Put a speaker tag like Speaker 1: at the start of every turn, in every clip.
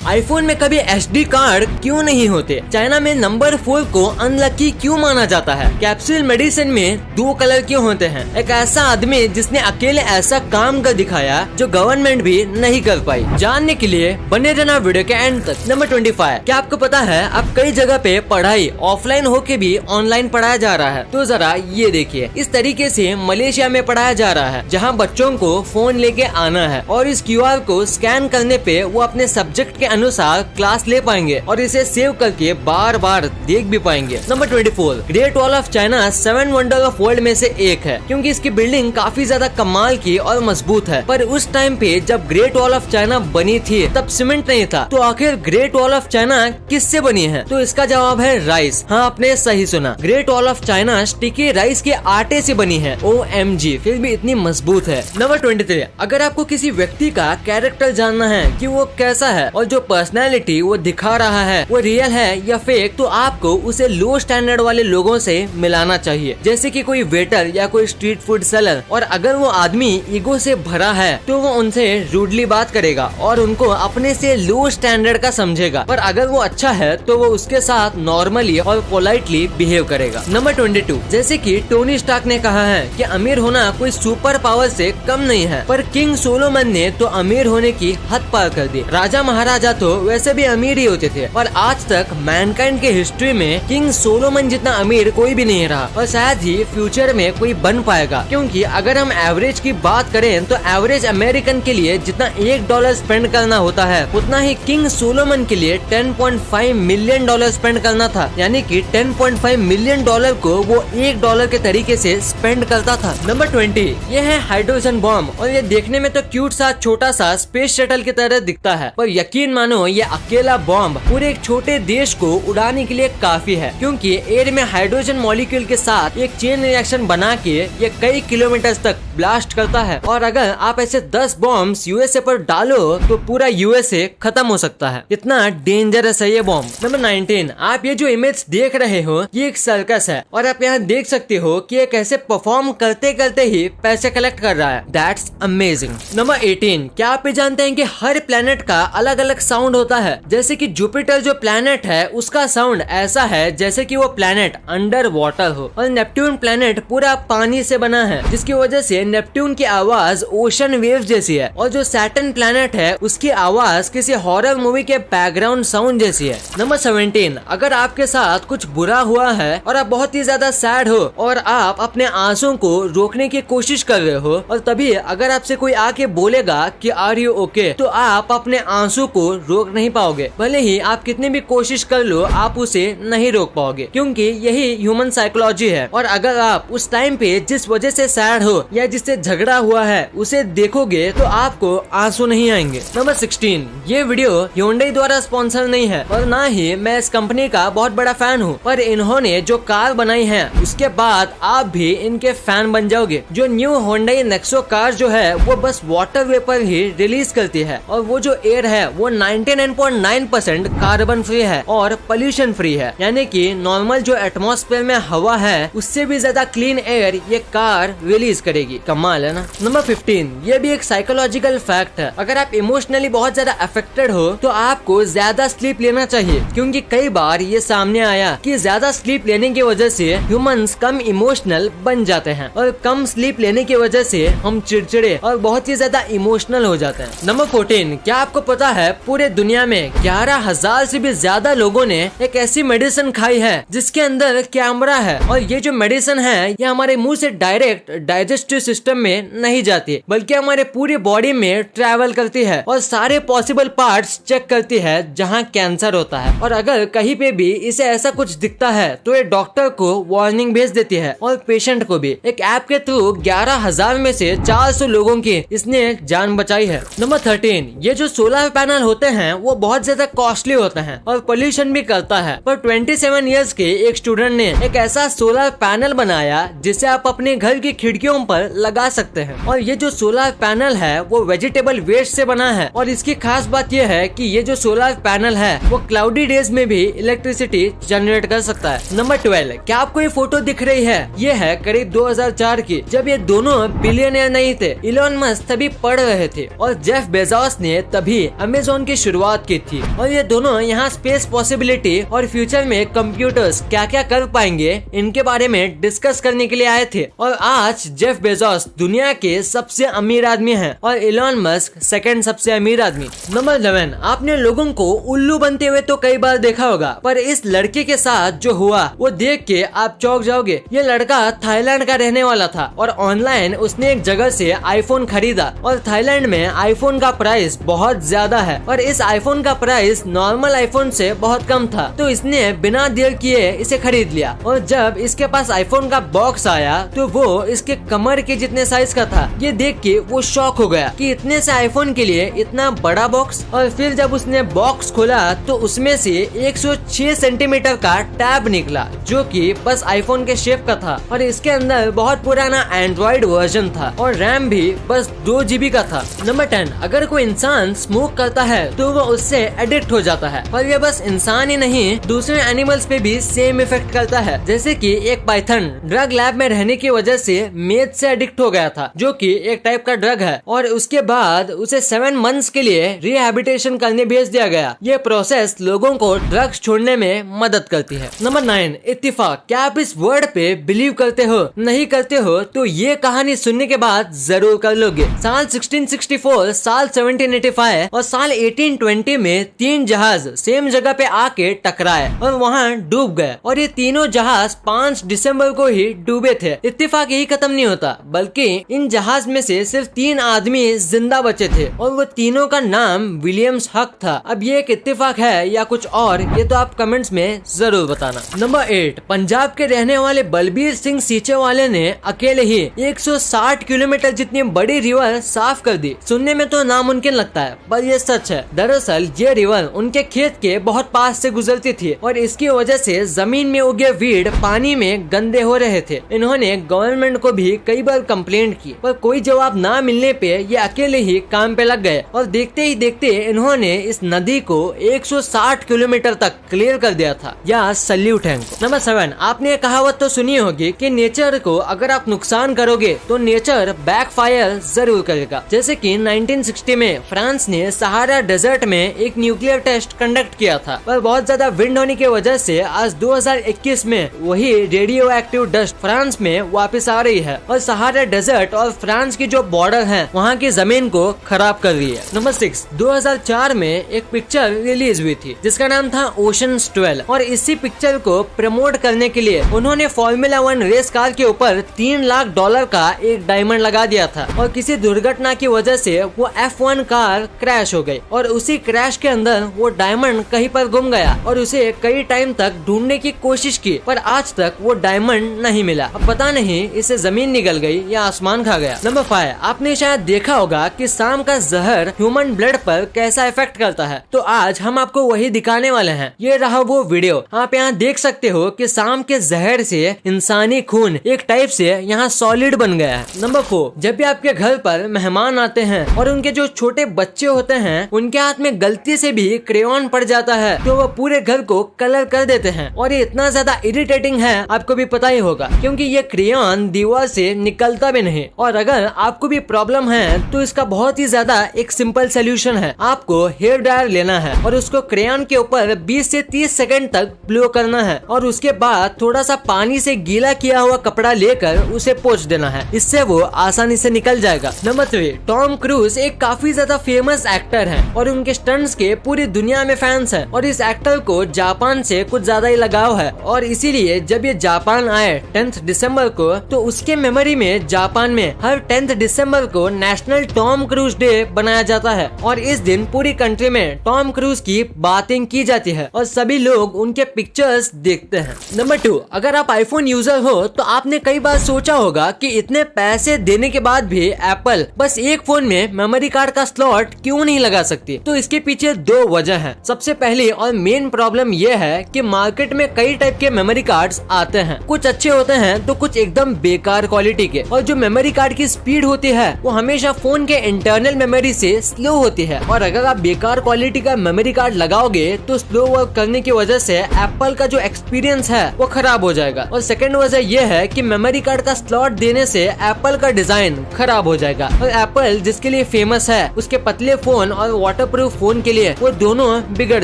Speaker 1: IPhone में कभी SD card क्यों नहीं होते? चाइना में नंबर 4 को अनलकी क्यों माना जाता है? कैप्सूल मेडिसिन में 2 कलर क्यों होते हैं? एक ऐसा आदमी जिसने अकेले ऐसा काम कर दिखाया जो गवर्नमेंट भी नहीं कर पाई। जानने के लिए बने रहना वीडियो के एंड तक। नंबर 25, क्या आपको पता है अब कई जगह पे पढ़ाई ऑफलाइन होके भी ऑनलाइन पढ़ाया जा रहा है? तो जरा ये देखिए, इस तरीके से मलेशिया में पढ़ाया जा रहा है, जहाँ बच्चों को फोन लेके आना है और इस QR को स्कैन करने पे वो अपने सब्जेक्ट के अनुसार क्लास ले पाएंगे और इसे सेव करके बार बार देख भी पाएंगे। Number 24, great wall of China 7 wonder of world में से एक है, क्योंकि इसकी बिल्डिंग काफी ज्यादा कमाल की और मजबूत है। पर उस टाइम पे जब ग्रेट वॉल ऑफ चाइना बनी थी तब सीमेंट नहीं था, तो आखिर ग्रेट वॉल ऑफ चाइना किससे बनी है? तो इसका जवाब है राइस। हाँ, आपने सही सुना, great wall of China sticky rice के आटे से बनी है। OMG, फिर भी इतनी मजबूत है। नंबर 23, अगर आपको किसी व्यक्ति का कैरेक्टर जानना है कि वो कैसा है और जो पर्सनैलिटी वो दिखा रहा है वो रियल है या फेक, तो आपको उसे लो स्टैंडर्ड वाले लोगों से मिलाना चाहिए, जैसे कि कोई वेटर या कोई स्ट्रीट फूड सेलर। और अगर वो आदमी ईगो से भरा है तो वो उनसे रूडली बात करेगा और उनको अपने से लो स्टैंडर्ड का समझेगा। पर अगर वो अच्छा है तो वो उसके साथ नॉर्मली और पोलाइटली बिहेव करेगा। नंबर 22, जैसे कि टोनी स्टार्क ने कहा है कि अमीर होना कोई सुपर पावर से कम नहीं है, पर किंग सोलोमन ने तो अमीर होने की हद पार कर दी। राजा महाराजा तो वैसे भी अमीर ही होते थे, और आज तक मैनकाइंड के हिस्ट्री में किंग सोलोमन जितना अमीर कोई भी नहीं रहा और शायद ही फ्यूचर में कोई बन पाएगा। क्योंकि अगर हम एवरेज की बात करें तो एवरेज अमेरिकन के लिए जितना $1 स्पेंड करना होता है उतना ही किंग सोलोमन के लिए $10.5 मिलियन स्पेंड करना था। यानी कि $10.5 मिलियन को वो $1 के तरीके से स्पेंड करता था। नंबर 20, ये है हाइड्रोजन बॉम्ब, और ये देखने में तो क्यूट सा छोटा सा स्पेस शटल की तरह दिखता है, पर यकीन मानो ये अकेला बॉम्ब पूरे एक छोटे देश को उड़ाने के लिए काफी है। क्योंकि एयर में हाइड्रोजन मॉलिक्यूल के साथ एक चेन रिएक्शन बना के ये कई किलोमीटर तक ब्लास्ट करता है, और अगर आप ऐसे 10 बॉम्ब्स USA पर डालो तो पूरा USA खत्म हो सकता है। इतना डेंजरस है ये बॉम्ब। नंबर 19, आप ये जो इमेज देख रहे हो ये एक सर्कस है, और आप यहाँ देख सकते हो कि ये कैसे परफॉर्म करते करते ही पैसे कलेक्ट कर रहा है। That's amazing. नंबर 18, क्या आप ये जानते हैं कि हर प्लेनेट का अलग अलग साउंड होता है? जैसे कि जुपिटर जो प्लेनेट है उसका साउंड ऐसा है जैसे कि वो प्लेनेट अंडर वाटर हो, और नेपट्टून प्लेनेट पूरा पानी से बना है, जिसकी वजह से नेपट्टून की आवाज ओशन वेव जैसी है, और जो सैटर्न प्लेनेट है उसकी आवाज किसी हॉरर मूवी के बैकग्राउंड साउंड जैसी है। नंबर 17, अगर आपके साथ कुछ बुरा हुआ है और आप बहुत ही ज्यादा सैड हो और आप अपने आंसू को रोकने की कोशिश कर रहे हो, और तभी अगर आपसे कोई आके बोलेगा कि आर यू ओके, तो आप अपने आंसू को रोक नहीं पाओगे। भले ही आप कितनी भी कोशिश कर लो, आप उसे नहीं रोक पाओगे, क्योंकि यही ह्यूमन साइकोलॉजी है। और अगर आप उस टाइम पे जिस वजह से सैड हो या जिससे झगड़ा हुआ है उसे देखोगे तो आपको आंसू नहीं आएंगे। नंबर 16, ये वीडियो Hyundai द्वारा स्पॉन्सर नहीं है और ना ही मैं इस कंपनी का बहुत बड़ा फैन हूँ, पर इन्होंने जो कार बनाई है उसके बाद आप भी इनके फैन बन जाओगे। जो न्यू Hyundai Nexo कार जो है वो बस वाटर वेपर ही रिलीज करती है, और वो जो एयर है वो 99.9% कार्बन फ्री है और पोल्यूशन फ्री है। यानी कि नॉर्मल जो एटमॉस्फेयर में हवा है उससे भी ज्यादा क्लीन एयर ये कार रिलीज करेगी। कमाल है ना। नंबर 15, ये भी एक साइकोलॉजिकल फैक्ट है। अगर आप इमोशनली बहुत ज्यादा अफेक्टेड हो तो आपको ज्यादा स्लीप लेना चाहिए, क्योंकि कई बार ये सामने आया कि ज्यादा स्लीप लेने की वजह से ह्यूमंस कम इमोशनल बन जाते हैं, और कम स्लीप लेने की वजह से हम चिड़चिड़े और बहुत ही ज्यादा इमोशनल हो जाते हैं। नंबर 14, क्या आपको पता है पूरे दुनिया में 11,000 से भी ज्यादा लोगों ने एक ऐसी मेडिसिन खाई है जिसके अंदर कैमरा है, और ये जो मेडिसिन है ये हमारे मुंह से डायरेक्ट डाइजेस्टिव सिस्टम में नहीं जाती, बल्कि हमारे पूरी बॉडी में ट्रैवल करती है और सारे पॉसिबल पार्ट्स चेक करती है जहाँ कैंसर होता है। और अगर कहीं पे भी इसे ऐसा कुछ दिखता है तो ये डॉक्टर को वार्निंग भेज देती है और पेशेंट को भी। एक ऐप के थ्रू 11,000 में से 400 लोगों की इसने जान बचाई है। नंबर 13, ये जो सोलर पैनल होते हैं वो बहुत ज्यादा कॉस्टली होते हैं और पोल्यूशन भी करता है, पर 27 इयर्स के एक स्टूडेंट ने एक ऐसा सोलर पैनल बनाया जिसे आप अपने घर की खिड़कियों पर लगा सकते हैं। और ये जो सोलर पैनल है वो वेजिटेबल वेस्ट से बना है, और इसकी खास बात यह है कि ये जो सोलर पैनल है वो क्लाउडी डेज में भी इलेक्ट्रिसिटी जनरेट कर सकता है। नंबर 12, क्या आपको ये फोटो दिख रही है? ये है करीब 2004 की, जब ये दोनों बिलियनियर नहीं थे। इलॉन मस्क तभी पढ़ रहे थे और जेफ बेजोस ने तभी अमेज़न की शुरुआत की थी और ये दोनों यहाँ स्पेस पॉसिबिलिटी और फ्यूचर में कंप्यूटर्स क्या क्या कर पाएंगे इनके बारे में डिस्कस करने के लिए आए थे। और आज जेफ बेजोस दुनिया के सबसे अमीर आदमी हैं और इलॉन मस्क सेकंड सबसे अमीर आदमी। नंबर 11, आपने लोगों को उल्लू बनते हुए तो कई बार देखा होगा, पर इस लड़के के साथ जो हुआ वो देख के आप चौंक जाओगे। ये लड़का थाईलैंड का रहने वाला था और ऑनलाइन उसने एक जगह से आईफोन खरीदा और थाईलैंड में आईफोन का प्राइस बहुत ज्यादा है और इस आईफोन का प्राइस नॉर्मल आईफोन से बहुत कम था, तो इसने बिना देर किए इसे खरीद लिया। और जब इसके पास आईफोन का बॉक्स आया तो वो इसके कमर के जितने साइज का था। ये देख के वो शॉक हो गया कि इतने से आईफोन के लिए इतना बड़ा बॉक्स। और फिर जब उसने बॉक्स खोला तो उसमें से 106 सेंटीमीटर का टैब निकला जो कि बस आईफोन के शेप का था और इसके अंदर बहुत पुराना एंड्रॉइड वर्जन था और रैम भी बस 2 GB का था। नंबर 10, अगर कोई इंसान स्मोक करता है तो वो उससे एडिक्ट हो जाता है और ये बस इंसान ही नहीं दूसरे एनिमल्स पे भी सेम इफेक्ट करता है। जैसे कि एक पाइथन ड्रग लैब में रहने की वजह से मेथ से एडिक्ट हो गया था जो कि एक टाइप का ड्रग है और उसके बाद उसे 7 मंथ्स के लिए रिहैबिलिटेशन करने भेज दिया गया। ये प्रोसेस लोगों को ड्रग्स छोड़ने में मदद करती है। नंबर 9, इत्तिफाक। क्या आप इस वर्ड पे बिलीव करते हो? नहीं करते हो तो ये कहानी सुनने के बाद जरूर कर लोगे। साल 1664, साल 1785 और साल 1820 में 3 जहाज सेम जगह पे आके टकराए और वहाँ डूब गए और ये तीनों जहाज 5 दिसंबर को ही डूबे थे। इत्तिफाक यही खत्म नहीं होता बल्कि इन जहाज में से सिर्फ 3 आदमी जिंदा बचे थे और वो तीनों का नाम विलियम्स हक था। अब ये एक इत्तिफाक है या कुछ और, ये तो आप कमेंट्स में जरूर बताना। नंबर 8, पंजाब के रहने वाले बलबीर सिंह सीचेवाले ने अकेले ही 160 किलोमीटर जितनी बड़ी रिवर साफ कर दी। सुनने में तो नामुमकिन लगता है पर ये सच है। दरअसल ये रिवर उनके खेत के बहुत पास से गुजरती थी और इसकी वजह से जमीन में उगे वीड पानी में गंदे हो रहे थे। इन्होंने गवर्नमेंट को भी कई बार कंप्लेंट की पर कोई जवाब ना मिलने पे ये अकेले ही काम पे लग गए और देखते ही देखते इन्होंने इस नदी को 160 किलोमीटर तक क्लियर कर दिया था। या सल्यूट है। नंबर 7, आपने ये कहावत तो सुनी होगी कि नेचर को अगर आप नुकसान करोगे तो नेचर बैकफायर जरूर करेगा। जैसे कि 1960 में फ्रांस ने सहारा डेजर्ट में एक न्यूक्लियर टेस्ट कंडक्ट किया था पर बहुत ज्यादा विंड होने की वजह से आज 2021 में वही रेडियो एक्टिव डस्ट फ्रांस में वापस आ रही है और सहारा डेजर्ट और फ्रांस की जो बॉर्डर है वहाँ की जमीन को खराब कर रही है। नंबर 6, 2004 में एक पिक्चर रिलीज हुई थी जिसका नाम था ओशंस 12 और इसी पिक्चर को प्रमोट करने के लिए उन्होंने फॉर्मूला 1 रेस कार के ऊपर $3 लाख का एक डायमंड लगा दिया था और किसी दुर्घटना की वजह से वो F1 कार क्रैश हो गई और उसी क्रैश के अंदर वो डायमंड कहीं पर गुम गया और उसे कई टाइम तक ढूंढने की कोशिश की पर आज तक वो डायमंड नहीं मिला। अब पता नहीं इसे जमीन निगल गई या आसमान खा गया। नंबर 5, आपने शायद देखा होगा कि शाम का जहर ह्यूमन ब्लड पर कैसा इफेक्ट करता है, तो आज हम आपको वही दिखाने वाले हैं। ये रहा वो वीडियो। आप यहाँ देख सकते हो कि शाम के जहर से इंसानी खून एक टाइप से यहाँ सॉलिड बन गया है। नंबर 4, जब भी आपके घर पर मेहमान आते हैं और उनके जो छोटे बच्चे होते हैं उनके हाथ में गलती से भी क्रेयॉन पड़ जाता है तो वो पूरे घर को कलर कर देते हैं और ये इतना ज्यादा इरिटेटिंग है आपको भी पता ही होगा क्योंकि ये क्रेयॉन दीवार से निकलता भी नहीं। और अगर आपको भी प्रॉब्लम है तो इसका बहुत ही ज्यादा एक सिंपल सोल्यूशन है। आपको हेयर ड्रायर लेना है और उसको क्रेयॉन के ऊपर 20 से 30 सेकंड तक ब्लो करना है और उसके बाद थोड़ा सा पानी से गीला किया हुआ कपड़ा लेकर उसे पोंछ देना है, इससे वो आसानी से निकल जाएगा। नंबर 3, टॉम क्रूज एक काफी ज्यादा फेमस एक्टर है और उनके स्टंट्स के पूरी दुनिया में फैंस हैं और इस एक्टर को जापान से कुछ ज्यादा ही लगाव है और इसीलिए जब ये जापान आए 10 दिसंबर को तो उसके मेमोरी में जापान में हर 10 दिसंबर को नेशनल टॉम क्रूज डे बनाया जाता है और इस दिन पूरी कंट्री में टॉम क्रूज की बातें की जाती है और सभी लोग उनके पिक्चर्स देखते हैं। नंबर 2, अगर आप आईफोन यूजर हो तो आपने कई बार सोचा होगा कि इतने पैसे देने के बाद भी एप्पल बस एक फोन में मेमोरी कार्ड का स्लॉट क्यों नहीं लगा सकती। तो इसके पीछे 2 वजह है। सबसे पहली और मेन प्रॉब्लम यह है कि मार्केट में कई टाइप के मेमोरी कार्ड्स आते हैं, कुछ अच्छे होते हैं तो कुछ एकदम बेकार क्वालिटी के और जो मेमोरी कार्ड की स्पीड होती है वो हमेशा फोन के इंटरनल मेमोरी से स्लो होती है और अगर आप बेकार क्वालिटी का मेमोरी कार्ड लगाओगे तो स्लो वर्क करने की वजह से एप्पल का जो एक्सपीरियंस है वो खराब हो जाएगा। और सेकंड वजह यह है कि मेमोरी कार्ड का स्लॉट देने से एप्पल का डिजाइन खराब हो जाएगा और एप्पल जिसके लिए फेमस है उसके पतले फोन और वाटर प्रूफ फोन के लिए वो दोनों बिगड़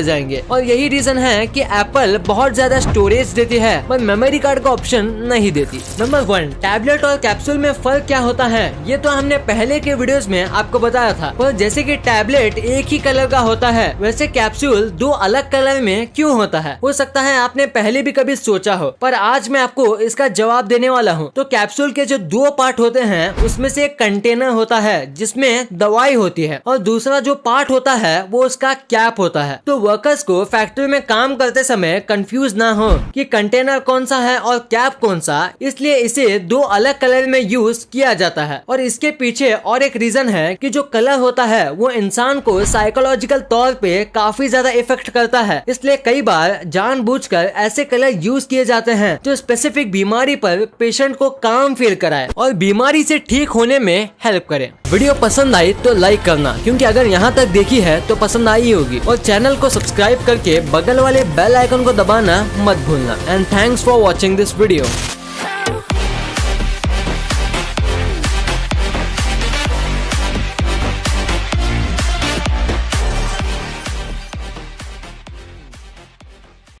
Speaker 1: जाएंगे। और यही रीजन है कि एप्पल बहुत ज्यादा स्टोरेज देती है पर मेमोरी कार्ड का ऑप्शन नहीं देती। नंबर 1, टैबलेट और कैप्सूल में फर्क क्या होता है ये तो हमने पहले के वीडियोस में आपको बताया था। पर जैसे कि टैबलेट एक ही कलर का होता है वैसे कैप्सूल दो अलग कलर में क्यों होता है? हो सकता है आपने पहले भी कभी सोचा हो, पर आज मैं आपको इसका जवाब देने वाला हूँ। तो कैप्सूल के जो दो पार्ट होते हैं उसमें से एक कंटेनर होता है जिसमें दवाई होती है और दूसरा जो पार्ट होता है वो उसका कैप होता है। तो वर्कर्स को फैक्ट्री में काम करते समय कंफ्यूज ना हो कि कंटेनर कौन सा है और कैप कौन सा, इसलिए इसे दो अलग कलर में यूज किया जाता है। और इसके पीछे और एक रीजन है कि जो कलर होता है वो इंसान को साइकोलॉजिकल तौर पे काफी ज्यादा इफेक्ट करता है, इसलिए कई बार जानबूझकर ऐसे कलर यूज किए जाते हैं जो स्पेसिफिक बीमारी पर पेशेंट को काम फील कराए और बीमारी से ठीक होने में हेल्प करे। वीडियो पसंद आई तो लाइक करना, क्योंकि अगर यहाँ तक देखी है तो पसंद आई होगी, और चैनल को सब्सक्राइब करके बगल वाले बेल आइकन को दबाना मत भूलना। And thanks for watching this video.